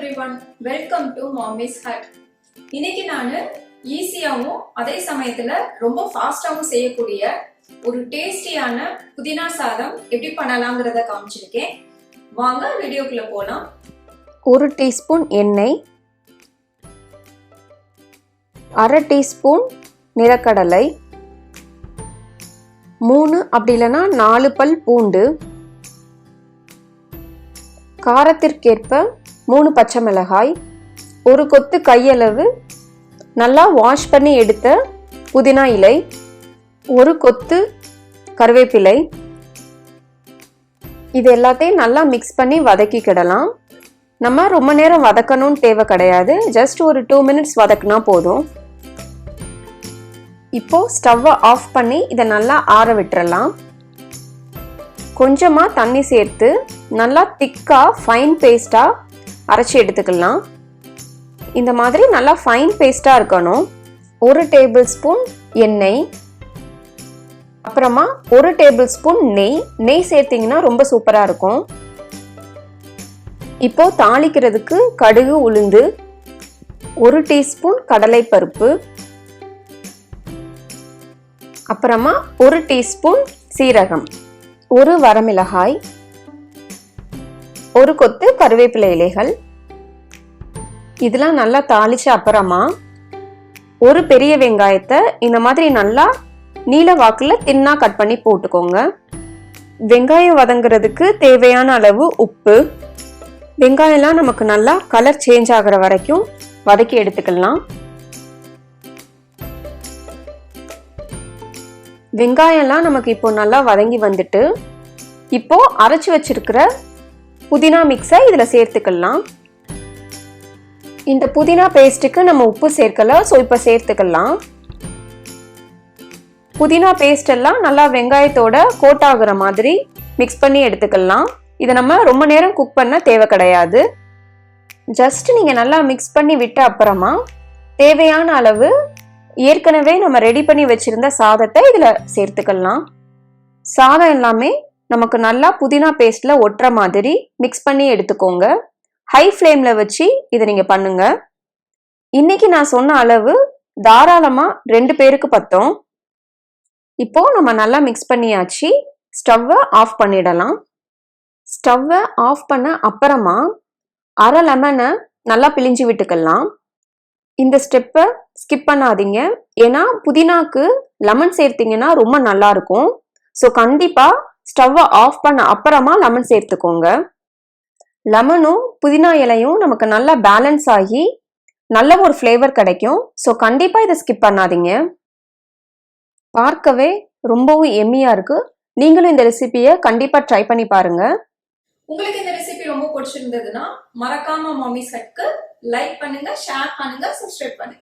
everyone, welcome to Mommy's Hut. இன்னைக்கு நான் ஈஸியாவும் அதே சமயத்துல ரொம்ப ஃபாஸ்டாவும் செய்யக்கூடிய ஒரு டேஸ்டியான புதினா சாதம் எப்படி பண்ணலாம்ங்கறத காமிச்சிருக்கேன். வாங்க வீடியோக்குள்ள போலாம். 1 டீஸ்பூன் எண்ணெய், 1/2 டீஸ்பூன் நிலக்கடலை, 3 அப்படி இல்லைன்னா 4 பல் பூண்டு, காரத்திற்கேற்ப 3 பச்சை மிளகாய், ஒரு கொத்து கையளவு நல்லா வாஷ் பண்ணி எடுத்த புதினா இலை, ஒரு கொத்து கருவேப்பிலை. இது எல்லாத்தையும் நல்லா மிக்ஸ் பண்ணி வதக்கிக்கிடலாம். நம்ம ரொம்ப நேரம் வதக்கணும்னு தேவை கிடையாது, ஜஸ்ட் ஒரு 2 மினிட்ஸ் வதக்குனா போதும். இப்போ ஸ்டவ்வை ஆஃப் பண்ணி இதை நல்லா ஆற விட்டுறலாம். கொஞ்சமாக தண்ணி சேர்த்து நல்லா திக்காக ஃபைன் பேஸ்ட்டாக அரைச்சி எடுத்துக்கலாம். இந்த மாதிரி நல்லா ஃபைன் பேஸ்ட்டாக இருக்கணும். 1 டேபிள் ஸ்பூன் எண்ணெய், அப்புறமா 1 டேபிள் ஸ்பூன் நெய் சேர்த்திங்கன்னா ரொம்ப சூப்பராக இருக்கும். இப்போ தாளிக்கிறதுக்கு கடுகு, உளுந்து, 1 டீஸ்பூன் கடலைப்பருப்பு, அப்புறமா 1 டீஸ்பூன் சீரகம், 1 வரமிளகாய், 1 கொத்து கருவேப்பிலை இலைகள். இதெல்லாம் நல்லா தாளிச்ச அப்புறமா 1 பெரிய வெங்காயத்தை இந்த மாதிரி நல்லா நீல வாக்குல தின்னா கட் பண்ணி போட்டுக்கோங்க. வெங்காயம் வதங்குறதுக்கு தேவையான அளவு உப்பு. வெங்காயம்லாம் நமக்கு நல்லா கலர் சேஞ்ச் ஆகிற வரைக்கும் வதக்கி எடுத்துக்கலாம். வெங்காயம்லாம் நமக்கு இப்போ நல்லா வதங்கி வந்துட்டு, இப்போ அரைச்சி வச்சிருக்கிற புதினா மிக்ஸை இதில் சேர்த்துக்கலாம். இந்த புதினா பேஸ்ட்டுக்கு நம்ம உப்பு சேர்க்கல, ஸோ இப்போ சேர்த்துக்கலாம். புதினா பேஸ்ட் எல்லாம் நல்லா வெங்காயத்தோட கோட் ஆகுற மாதிரி மிக்ஸ் பண்ணி எடுத்துக்கலாம். இதை நம்ம ரொம்ப நேரம் குக் பண்ண தேவை கிடையாது. ஜஸ்ட் நீங்கள் நல்லா மிக்ஸ் பண்ணி விட்ட அப்புறமா தேவையான அளவு ஏற்கனவே நம்ம ரெடி பண்ணி வச்சிருந்த சாதத்தை இதில் சேர்த்துக்கலாம். சாதம் எல்லாமே நமக்கு நல்லா புதினா பேஸ்ட்ல ஒட்டுற மாதிரி மிக்ஸ் பண்ணி எடுத்துக்கோங்க. ஹை ஃப்ளேம்ல வச்சு இதை நீங்க பண்ணுங்க. இன்னைக்கு நான் சொன்ன அளவு தாராளமா 2 பேருக்கு பத்தும். இப்போ நம்ம நல்லா மிக்ஸ் பண்ணியாச்சு. ஸ்டவ்வை ஆஃப் பண்ணிடலாம். ஸ்டவ்வை ஆஃப் பண்ண அப்புறமா 1/2 லெமனை நல்லா பிழிஞ்சு விட்டுக்கலாம். இந்த ஸ்டெப்பை ஸ்கிப் பண்ணாதீங்க, ஏன்னா புதினாக்கு லெமன் சேர்த்தீங்கன்னா ரொம்ப நல்லா இருக்கும். ஸோ கண்டிப்பா ஸ்டவ்வை ஆஃப் பண்ண அப்புறமா லெமன் சேர்த்துக்கோங்க. லெமனும் புதினா இலையும் நமக்கு நல்லா பேலன்ஸ் ஆகி நல்ல ஒரு ஃப்ளேவர் கிடைக்கும். ஸோ கண்டிப்பா இதை ஸ்கிப் பண்ணாதீங்க. பார்க்கவே ரொம்பவும் எம்மியா இருக்கு. நீங்களும் இந்த ரெசிபியை கண்டிப்பா ட்ரை பண்ணி பாருங்க. உங்களுக்கு இந்த ரெசிபி ரொம்ப பிடிச்சிருந்ததுன்னா மறக்காம மாமிஸ் ஹட்க்கு லைக் பண்ணுங்க, ஷேர் பண்ணுங்க, சப்ஸ்கிரைப் பண்ணுங்க.